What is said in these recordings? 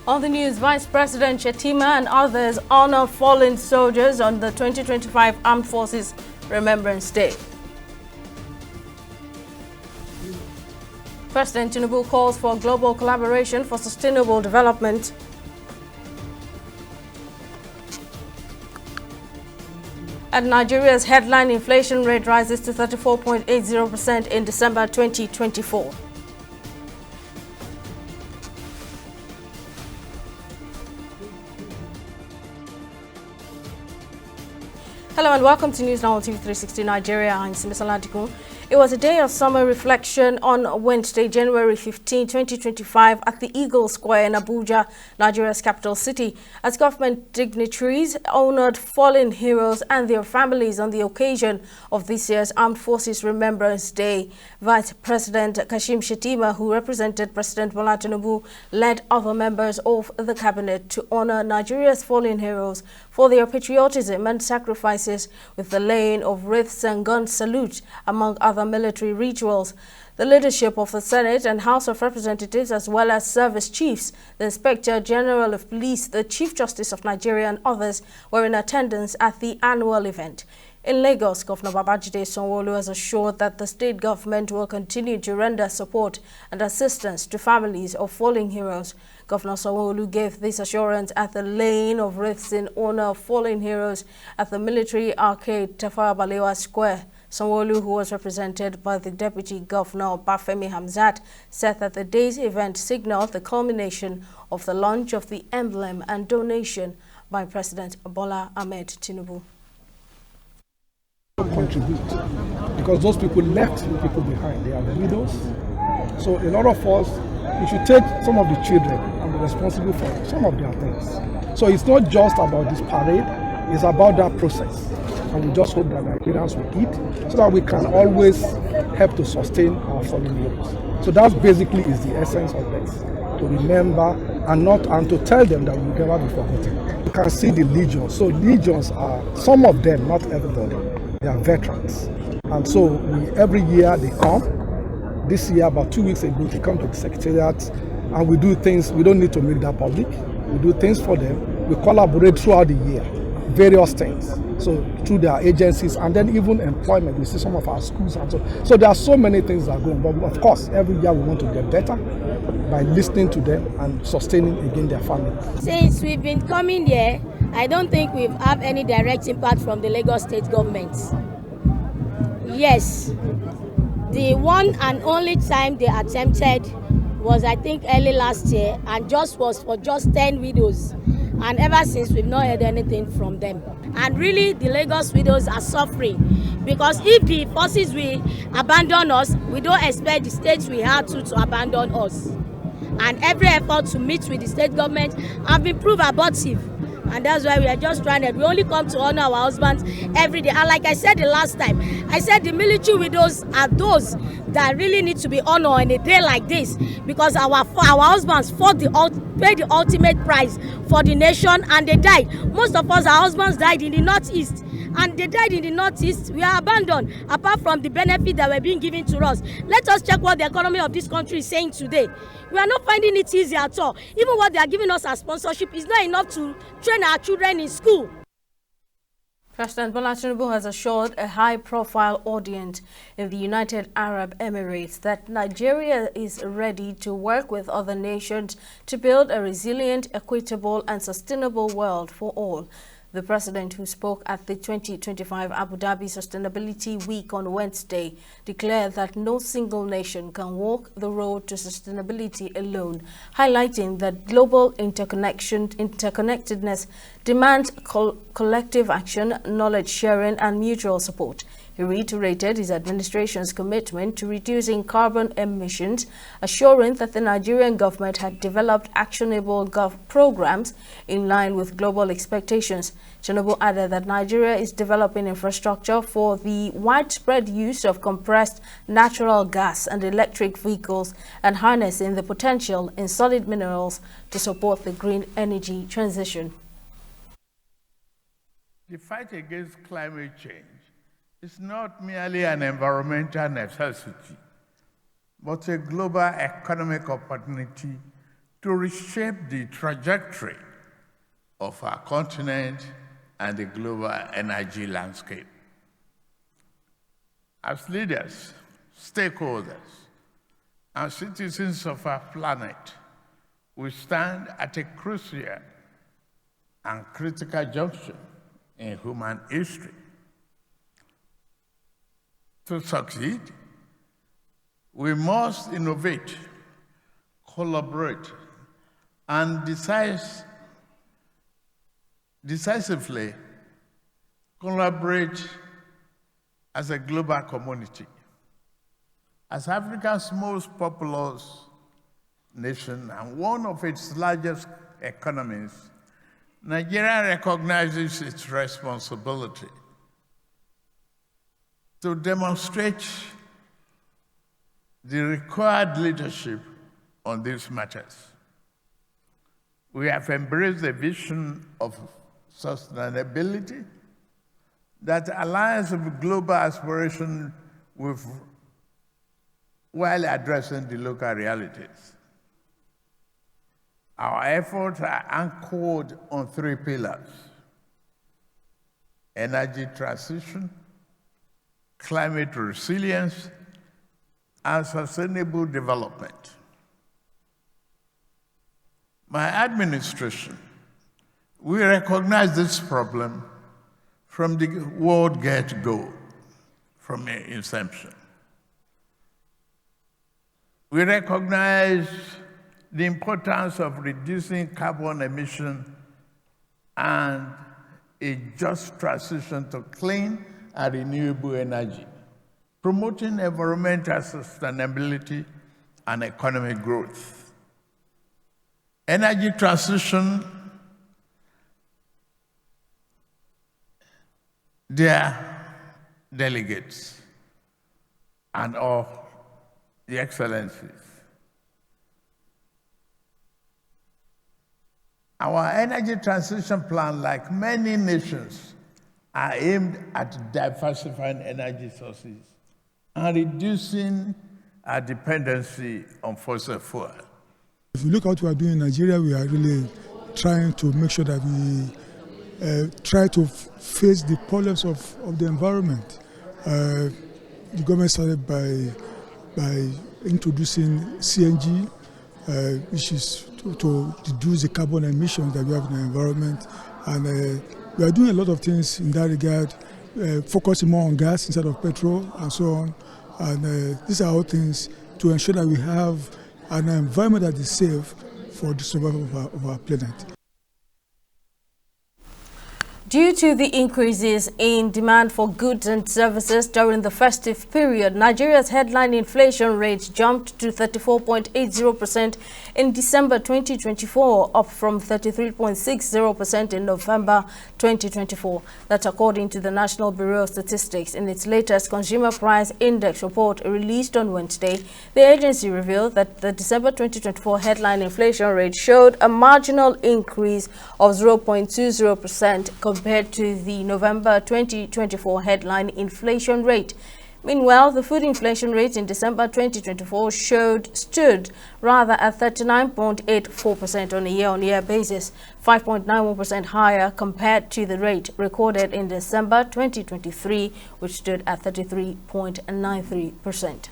On the news, Vice President Shettima and others honor fallen soldiers on the 2025 Armed Forces Remembrance Day. President Tinubu calls for global collaboration for sustainable development. And Nigeria's headline inflation rate rises to 34.80% in December 2024. Hello and welcome to News Now on TV 360 Nigeria. I'm Simisala Dikun. It was a day of summer reflection on Wednesday, January 15, 2025 at the Eagle Square in Abuja, Nigeria's capital city, as government dignitaries honored fallen heroes and their families on the occasion of this year's Armed Forces Remembrance Day. Vice President Kashim Shettima, who represented President Bola Tinubu, led other members of the cabinet to honor Nigeria's fallen heroes for their patriotism and sacrifices with the laying of wreaths and gun salute, among other military rituals. The leadership of the Senate and House of Representatives, as well as service chiefs, the Inspector General of Police, the Chief Justice of Nigeria and others were in attendance at the annual event. In Lagos, Governor Babajide Sanwo-Olu has assured that the state government will continue to render support and assistance to families of fallen heroes. Governor Sanwo-Olu gave this assurance at the laying of wreaths in honor of fallen heroes at the military arcade Tafawa Balewa Square. Sanwo-Olu, who was represented by the Deputy Governor Bafemi Hamzat, said that the day's event signaled the culmination of the launch of the emblem and donation by President Bola Ahmed Tinubu. Contribute because those people left people behind. They are widows. So a lot of us, we should take some of the children and be responsible for some of their things. So it's not just about this parade, it's about that process. And we just hope that Nigerians will eat so that we can always help to sustain our fallen heroes. So that basically is the essence of this, to remember and to tell them that we will never be forgotten. You can see the legions. So legions are, some of them, not everybody, they are veterans. And so every year they come. This year, about 2 weeks ago, they come to the Secretariat and we do things. We don't need to make that public. We do things for them. We collaborate throughout the year, various things. So through their agencies and then even employment. We see some of our schools and so there are so many things that are going. But of course, every year we want to get better by listening to them and sustaining again their families. Since we've been coming here, I don't think we've had any direct impact from the Lagos state government. Yes, the one and only time they attempted was, I think, early last year, and was for just 10 widows. And ever since, we've not heard anything from them. And really, the Lagos widows are suffering because if the forces will abandon us, we don't expect the states we have to abandon us. And every effort to meet with the state government have been proved abortive. And that's why we are just stranded. We only come to honor our husbands every day. And like I said the last time, I said the military widows are those that really need to be honored on a day like this, because our husbands paid the ultimate price for the nation and they died. Most of us, our husbands died in the Northeast. And they died in the Northeast. We are abandoned, apart from the benefit that were being given to us. Let us check what the economy of this country is saying today. We are not finding it easy at all. Even what they are giving us as sponsorship is not enough to train our children in school. President Bola Tinubu has assured a high-profile audience in the United Arab Emirates that Nigeria is ready to work with other nations to build a resilient, equitable and sustainable world for all. The president, who spoke at the 2025 Abu Dhabi Sustainability Week on Wednesday, declared that no single nation can walk the road to sustainability alone, highlighting that global interconnectedness demands collective action, knowledge sharing, and mutual support. He reiterated his administration's commitment to reducing carbon emissions, assuring that the Nigerian government had developed actionable programs in line with global expectations. Tinubu added that Nigeria is developing infrastructure for the widespread use of compressed natural gas and electric vehicles and harnessing the potential in solid minerals to support the green energy transition. The fight against climate change is not merely an environmental necessity, but a global economic opportunity to reshape the trajectory of our continent and the global energy landscape. As leaders, stakeholders, and citizens of our planet, we stand at a crucial and critical junction in human history. To succeed, we must innovate, collaborate, and decisively collaborate as a global community. As Africa's most populous nation and one of its largest economies, Nigeria recognizes its responsibility to demonstrate the required leadership on these matters. We have embraced a vision of sustainability that aligns with global aspiration while addressing the local realities. Our efforts are anchored on 3 pillars: energy transition, climate resilience, and sustainable development. My administration, we recognize this problem from the word get-go, from inception. We recognize the importance of reducing carbon emission and a just transition to clean and renewable energy, promoting environmental sustainability and economic growth. Energy transition, dear delegates and all the excellencies, our energy transition plan, like many nations, are aimed at diversifying energy sources and reducing our dependency on fossil fuel. If you look at what we are doing in Nigeria, we are really trying to make sure that we try to face the problems of the environment. The government started by introducing CNG, which is to reduce the carbon emissions that we have in the environment. And we are doing a lot of things in that regard, focusing more on gas instead of petrol and so on. And these are all things to ensure that we have an environment that is safe for the survival of our planet. Due to the increases in demand for goods and services during the festive period, Nigeria's headline inflation rate jumped to 34.80% in December 2024, up from 33.60% in November 2024. That's according to the National Bureau of Statistics. In its latest Consumer Price Index report released on Wednesday, the agency revealed that the December 2024 headline inflation rate showed a marginal increase of 0.20% compared to the November 2024 headline inflation rate. Meanwhile, the food inflation rate in December 2024 stood rather at 39.84% on a year-on-year basis, 5.91% higher compared to the rate recorded in December 2023, which stood at 33.93%.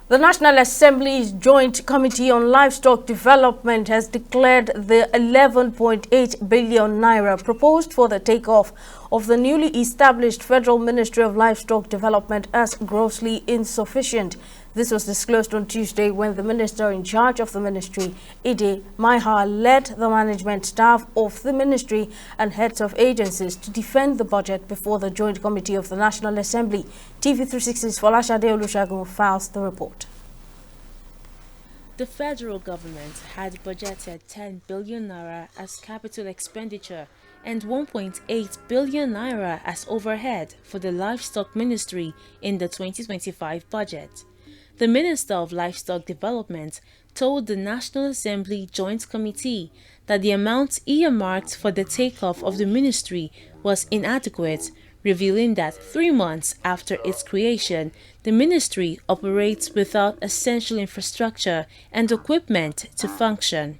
The National Assembly's Joint Committee on Livestock Development has declared the 11.8 billion naira proposed for the takeoff of the newly established Federal Ministry of Livestock Development as grossly insufficient. This was disclosed on Tuesday when the minister in charge of the ministry, Ide Maiha, led the management staff of the ministry and heads of agencies to defend the budget before the Joint Committee of the National Assembly. TV360's Folashade Olusegun files the report. The federal government had budgeted 10 billion naira as capital expenditure and 1.8 billion naira as overhead for the Livestock Ministry in the 2025 budget. The Minister of Livestock Development told the National Assembly Joint Committee that the amount earmarked for the takeoff of the ministry was inadequate, revealing that 3 months after its creation, the ministry operates without essential infrastructure and equipment to function.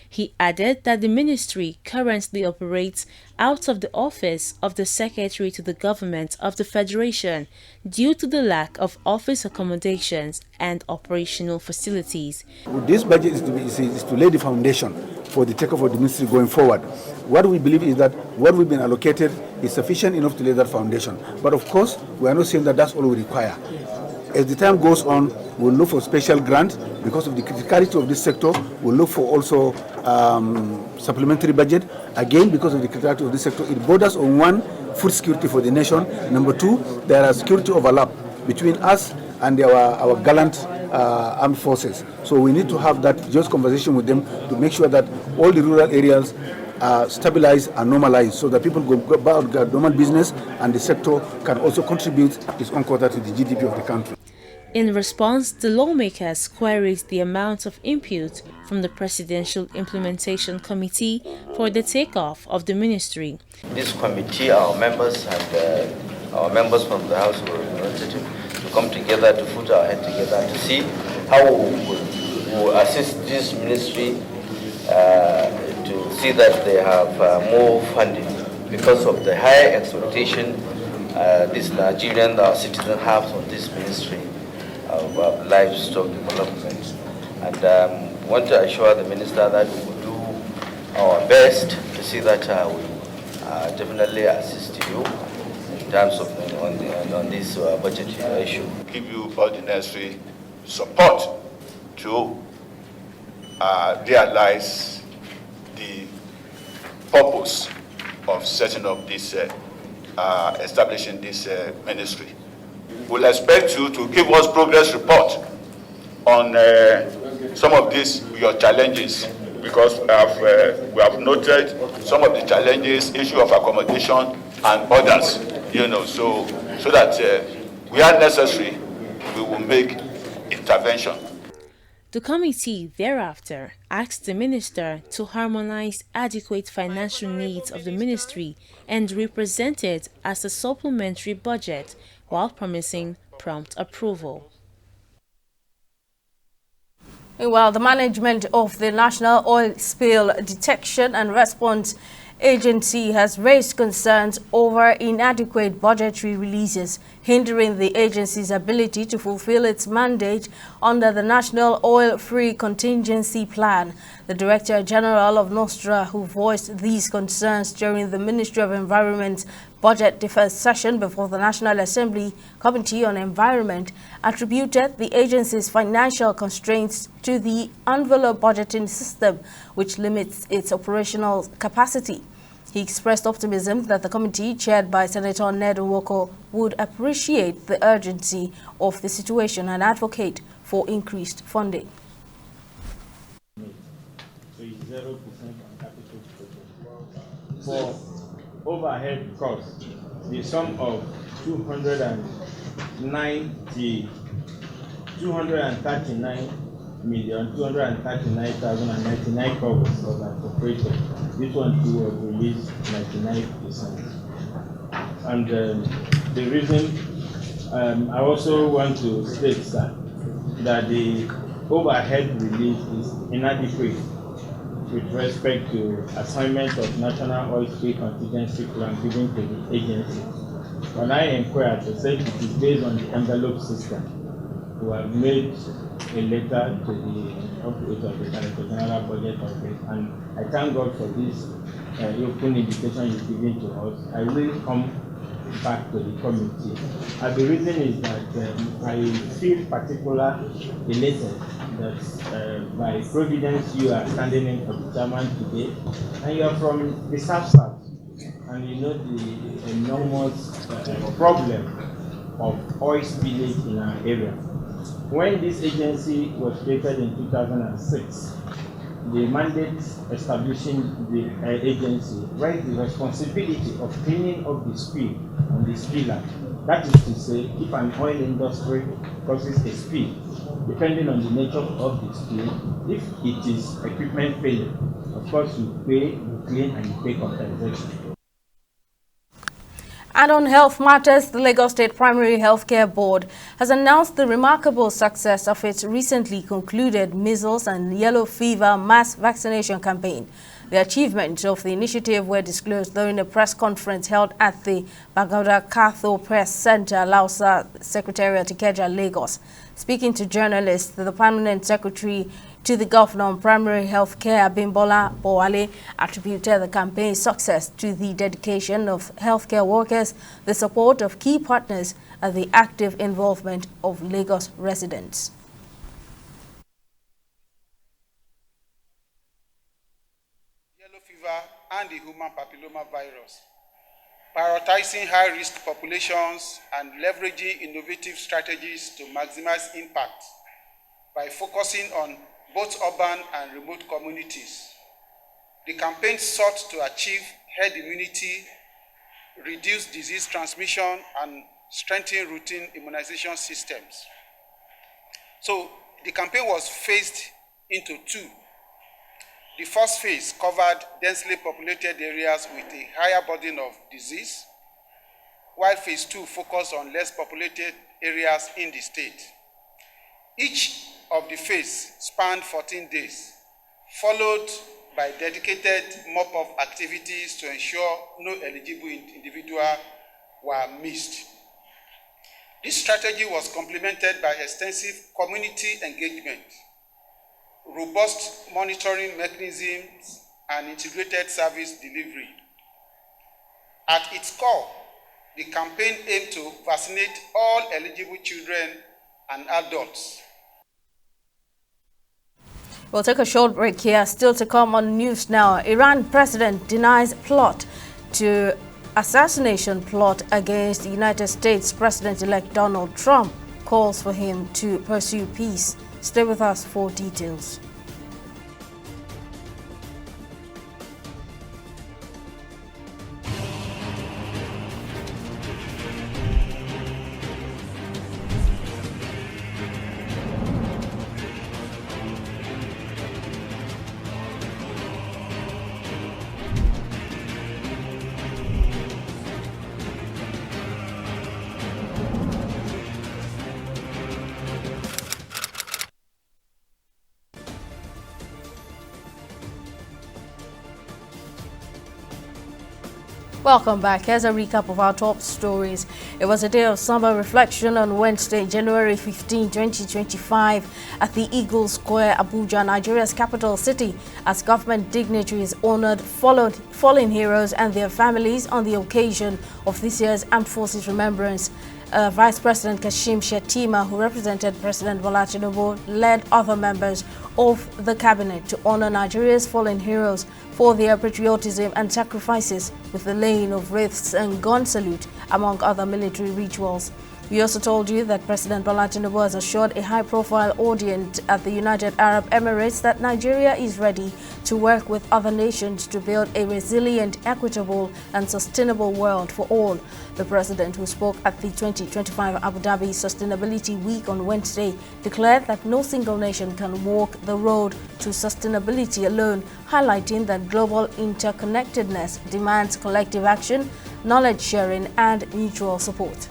He added that the ministry currently operates out of the office of the Secretary to the Government of the Federation due to the lack of office accommodations and operational facilities. This budget is to lay the foundation for the takeoff of the ministry going forward. What we believe is that what we've been allocated is sufficient enough to lay that foundation. But of course, we are not saying that that's all we require. As the time goes on, we'll look for special grants because of the criticality of this sector. We'll look for also supplementary budget. Again, because of the criticality of this sector, it borders on one, food security for the nation. Number two, there are security overlap between us and our gallant armed forces. So we need to have that just conversation with them to make sure that all the rural areas are stabilized and normalized so that people go about their normal business and the sector can also contribute its own quota to the GDP of the country. In response, the lawmakers queried the amount of input from the Presidential Implementation Committee for the takeoff of the ministry. This committee, our members and our members from the House of Representatives, to come together, to put our head together, to see how we will assist this ministry to see that they have more funding because of the high expectation this Nigerian citizen have on this ministry of livestock development. And want to assure the minister that we will do our best to see that we definitely assist you in terms of on this budget issue. Give you all the necessary support to realize the purpose of setting up this, establishing this ministry. We'll expect you to give us progress report on some of these your challenges, because we have noted some of the challenges, issue of accommodation and others. So that where necessary, we will make intervention. The committee thereafter asked the minister to harmonize adequate financial needs of the ministry and represent it as a supplementary budget while promising prompt approval. Well, the management of the National Oil Spill Detection and Response Agency has raised concerns over inadequate budgetary releases, hindering the agency's ability to fulfill its mandate under the National Oil-Free Contingency Plan. The Director General of NOSTRA, who voiced these concerns during the Ministry of Environment's budget deferred session before the National Assembly Committee on Environment, attributed the agency's financial constraints to the envelope budgeting system, which limits its operational capacity. He expressed optimism that the committee, chaired by Senator Ned Nwoko, would appreciate the urgency of the situation and advocate for increased funding. So it's 0% on capital project. For overhead costs, the sum of 239,239,099 covers was appropriated. This one too was released 99%. And the reason I also want to state that the overhead release is inadequate with respect to assignment of National Oil Spill Contingency Plan given to the agency. When I inquired, they said it is based on the envelope system. We have made a letter to the office of the Director General Budget Office, and I thank God for this open invitation you've given to us. I will come back to the committee. And the reason is that I feel particularly elated that by providence you are standing in for the chairman today, and you are from the South, and you know the enormous problem of oil spillage in our area. When this agency was created in 2006, the mandate establishing the agency raised the responsibility of cleaning up the spill on the spiller. That is to say, if an oil industry causes a spill, depending on the nature of the spill, if it is equipment failure, of course you pay, you clean, and you pay compensation. And on health matters, the Lagos State Primary Healthcare Board has announced the remarkable success of its recently concluded measles and yellow fever mass vaccination campaign. The achievements of the initiative were disclosed during a press conference held at the Bagauda Katho Press Center, Lausa Secretariat, Ikeja, Lagos. Speaking to journalists, the Permanent Secretary to the Governor on Primary Health Care, Bimbola Bowale, attributed the campaign's success to the dedication of healthcare workers, the support of key partners, and the active involvement of Lagos residents. Yellow fever and the human papilloma virus, prioritizing high-risk populations and leveraging innovative strategies to maximize impact by focusing on both urban and remote communities. The campaign sought to achieve herd immunity, reduce disease transmission, and strengthen routine immunization systems. So the campaign was phased into two. The first phase covered densely populated areas with a higher burden of disease, while phase two focused on less populated areas in the state. Each of the phase spanned 14 days, followed by dedicated mop-up activities to ensure no eligible individual were missed. This strategy was complemented by extensive community engagement, robust monitoring mechanisms, and integrated service delivery. At its core, the campaign aimed to vaccinate all eligible children and adults. We'll take a short break here. Still to come on News Now. Iran president denies plot to assassination plot against the United States President-elect Donald Trump. Calls for him to pursue peace. Stay with us for details. Welcome back. Here's a recap of our top stories. It was a day of somber reflection on Wednesday, January 15, 2025, at the Eagle Square, Abuja, Nigeria's capital city, as government dignitaries honored fallen heroes and their families on the occasion of this year's Armed Forces Remembrance. Vice President Kashim Shettima, who represented President Bola Tinubu, led other members of the cabinet to honor Nigeria's fallen heroes for their patriotism and sacrifices with the laying of wreaths and gun salute, among other military rituals. We also told you that President Bola Tinubu has assured a high-profile audience at the United Arab Emirates that Nigeria is ready to work with other nations to build a resilient, equitable and sustainable world for all. The president, who spoke at the 2025 Abu Dhabi Sustainability Week on Wednesday, declared that no single nation can walk the road to sustainability alone, highlighting that global interconnectedness demands collective action, knowledge sharing and mutual support.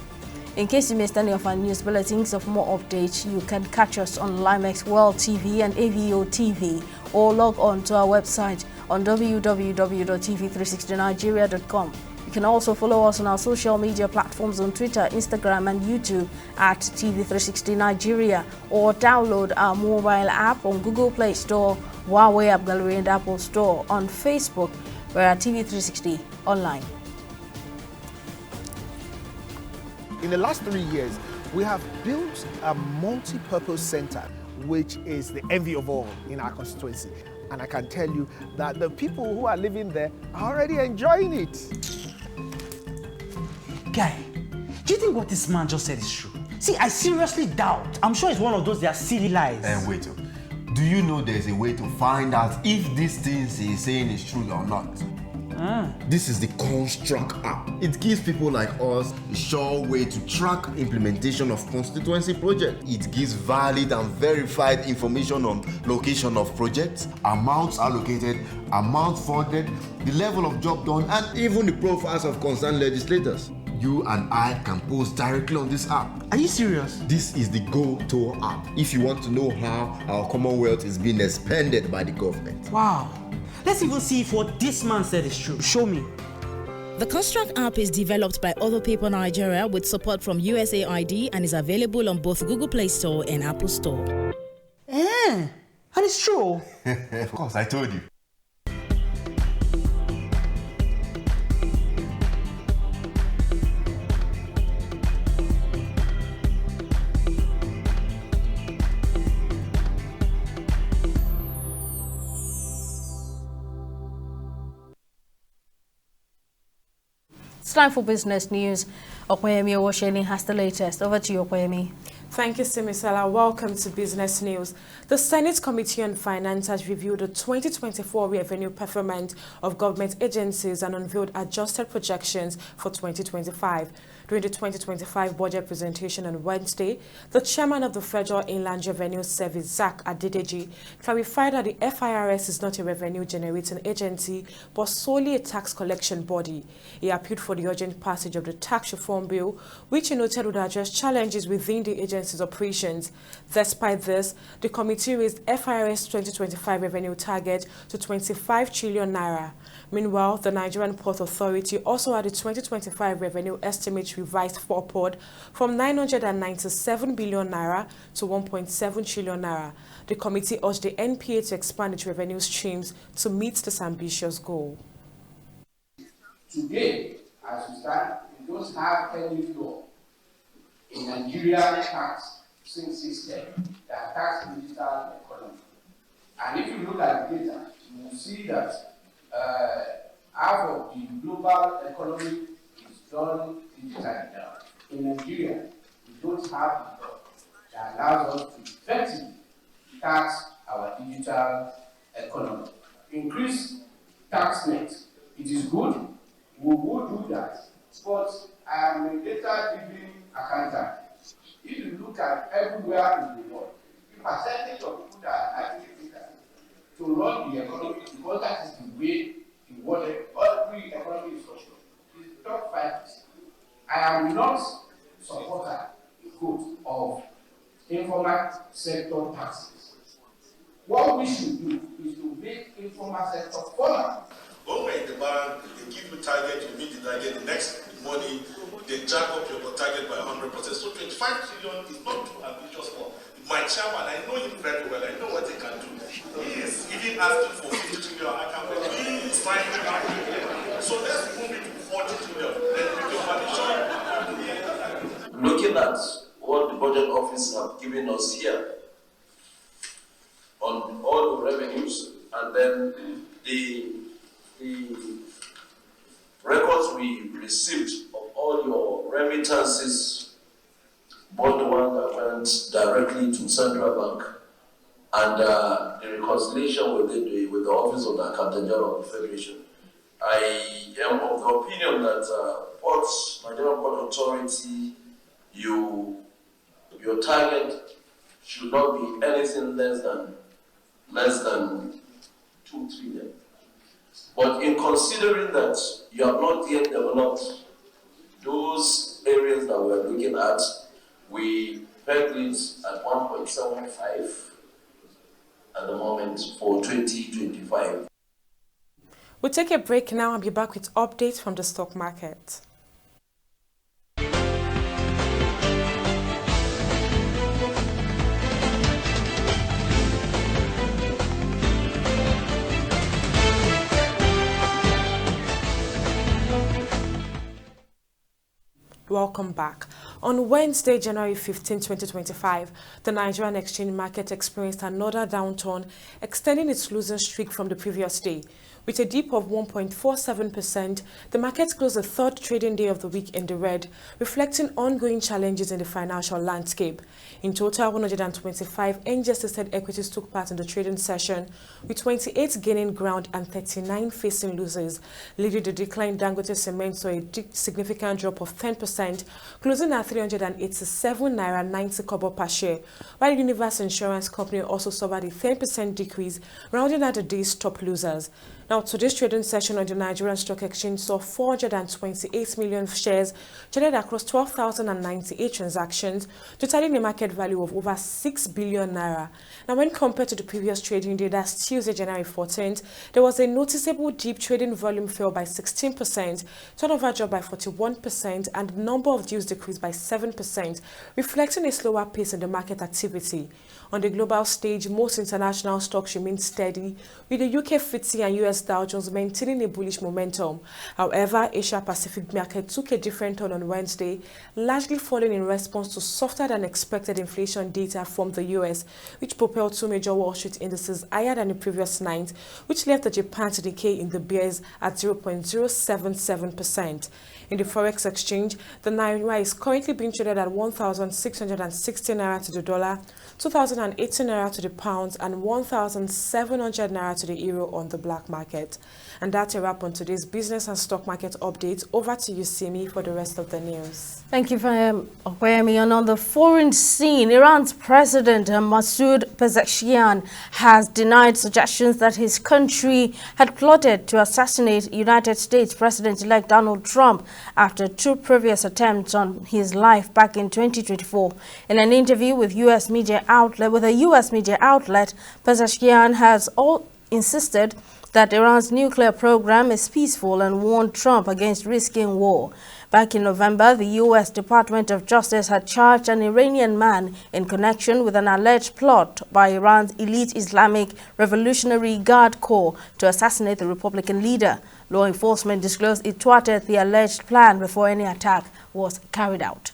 In case you missed any of our news bulletins, of more updates, you can catch us on Limex World TV and AVO TV, or log on to our website on www.tv360nigeria.com. You can also follow us on our social media platforms on Twitter, Instagram and YouTube at TV360 Nigeria, or download our mobile app on Google Play Store, Huawei App Gallery and Apple Store. On Facebook, we're at TV360 Online. In the last 3 years, we have built a multi-purpose center, which is the envy of all in our constituency. And I can tell you that the people who are living there are already enjoying it. Guy, do you think what this man just said is true? See, I seriously doubt. I'm sure it's one of those their silly lies. And wait, do you know there's a way to find out if these things he's saying is true or not? This is the Construct app. It gives people like us a sure way to track implementation of constituency projects. It gives valid and verified information on location of projects, amounts allocated, amount funded, the level of job done, and even the profiles of concerned legislators. you and I can post directly on this app. Are you serious? This is the GoTour app. If you want to know how our Commonwealth is being expanded by the government. Wow. Let's even see if what this man said is true. Show me. The Construct app is developed by Other Paper Nigeria with support from USAID and is available on both Google Play Store and Apple Store. And it's true. Of course, I told you. It's time for business news. Okoyemi Owosheni has the latest. Over to you, Okoyemi. Thank you, Simisala. Welcome to Business News. The Senate Committee on Finance has reviewed the 2024 revenue performance of government agencies and unveiled adjusted projections for 2025. During the 2025 budget presentation on Wednesday, the chairman of the Federal Inland Revenue Service, Zach Adedeji, clarified that the FIRS is not a revenue-generating agency, but solely a tax collection body. He appealed for the urgent passage of the tax reform bill, which he noted would address challenges within the agency's operations. Despite this, the committee raised FIRS 2025 revenue target to 25 trillion naira. Meanwhile, the Nigerian Port Authority also had the 2025 revenue estimate revised upward from 997 billion naira to 1.7 trillion naira. The committee urged the NPA to expand its revenue streams to meet this ambitious goal. Today, as we stand, we don't have any law in Nigerian tax system that tax digital economy. And if you look at the data, you will see that half of the global economy is done digitally now. In Nigeria, we don't have a law that allows us to effectively tax our digital economy. Increase tax net. It is good. We will do that. But I am a data-driven accountant. If you look at everywhere in the world, the percentage of people that are actually data to run the economy, because that is the way the world, every economy is structured, is top 5%. I am not supporter, of informal sector taxes. What we should do is to make informal sector formal. When we're in the bank, they give you target, you meet the target, the next morning, they jack up your target by 100%. So 25 trillion is not too ambitious for my chairman. I know him very well. I know what he can do. He is even asking for 50 trillion. I can believe he's trying to do. So let's move it to 40 trillion. Then with your permission. Looking at what the budget office have given us here on all the revenues, and then the records we received of all your remittances, both the one that went directly to Central Bank and the reconciliation with the Office of the Accountant General of the Federation, I am of the opinion that Nigerian Port Authority, your target should not be anything less than 2 trillion. But in considering that you have not yet developed those areas that we are looking at, we pegged it at 1.75 at the moment for 2025. We'll take a break now and be back with updates from the stock market. Welcome back. On Wednesday, January 15, 2025, the Nigerian exchange market experienced another downturn, extending its losing streak from the previous day. With a dip of 1.47%, the market closed the third trading day of the week in the red, reflecting ongoing challenges in the financial landscape. In total, 125 NGX-listed equities took part in the trading session, with 28 gaining ground and 39 facing losses, leading the decline. Dangote Cement saw a significant drop of 10%, closing at 387 naira 90 kobo per share, while Universe Insurance Company also suffered a 10% decrease, rounding out the day's top losers. Now, today's trading session on the Nigerian Stock Exchange saw 428 million shares traded across 12,098 transactions, totaling a market value of over 6 billion naira. Now, when compared to the previous trading day, that's Tuesday, January 14th, there was a noticeable dip. Trading volume fell by 16%, turnover dropped by 41%, and the number of deals decreased by 7%, reflecting a slower pace in the market activity. On the global stage, most international stocks remained steady, with the UK FTSE and US Dow Jones maintaining a bullish momentum. However, Asia-Pacific market took a different turn on Wednesday, largely falling in response to softer than expected inflation data from the US, which propelled two major Wall Street indices higher than the previous night, which left the Japan to decay in the bears at 0.077%. In the forex exchange, the naira is currently being traded at 1,660 naira to the dollar, 2,080 naira to the pound, and 1,700 naira to the euro on the black market. And that's a wrap on today's business and stock market update. Over to you, Simi, for the rest of the news. Thank you, Okwemi. And on the foreign scene, Iran's President Masoud Pezeshkian has denied suggestions that his country had plotted to assassinate United States President-elect Donald Trump after two previous attempts on his life back in 2024. In an interview with a U.S. media outlet, Pezeshkian has insisted that Iran's nuclear program is peaceful and warned Trump against risking war. Back in November, the U.S. Department of Justice had charged an Iranian man in connection with an alleged plot by Iran's elite Islamic Revolutionary Guard Corps to assassinate the Republican leader. Law enforcement disclosed it thwarted the alleged plan before any attack was carried out.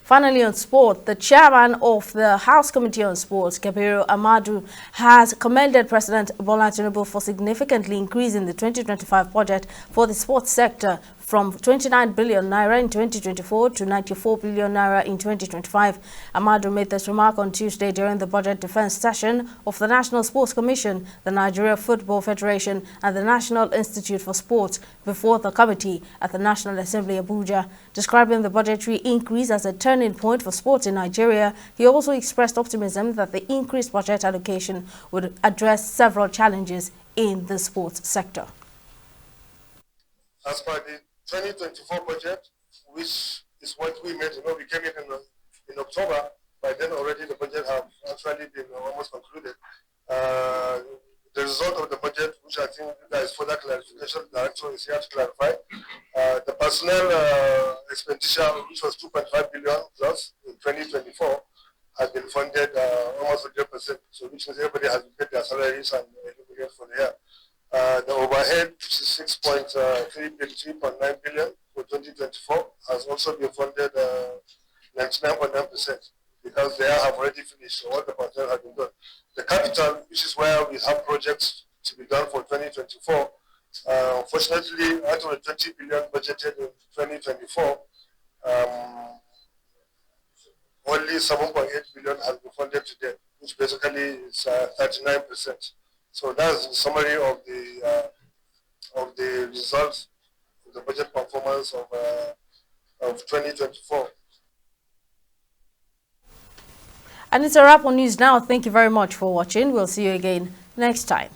Finally, on sport, the chairman of the House Committee on Sports, Kabiru Amadu, has commended President Bola Tinubu for significantly increasing the 2025 budget for the sports sector from 29 billion naira in 2024 to 94 billion naira in 2025. Amadu made this remark on Tuesday during the budget defense session of the National Sports Commission, the Nigeria Football Federation, and the National Institute for Sport before the committee at the National Assembly Abuja. Describing the budgetary increase as a turning point for sports in Nigeria, he also expressed optimism that the increased budget allocation would address several challenges in the sports sector. As per the 2024 budget, which is what we made, we came in October. By then already the budget have actually been almost concluded. The result of the budget, which I think there is further clarification, the director is here to clarify. The personnel expenditure, which was 2.5 billion plus in 2024, has been funded almost 100%. So which means everybody has paid their salaries and everybody for the year. The overhead, which is 3.9 billion for 2024, has also been funded 99.9% because they have already finished. So all the personnel have been done. The capital, which is where we have projects to be done for 2024, unfortunately, out of the 20 billion budgeted in 2024, only 7.8 billion has been funded to date, which basically is 39%. So that's the summary of the results of the budget performance of 2024. And it's a wrap on News Now. Thank you very much for watching. We'll see you again next time.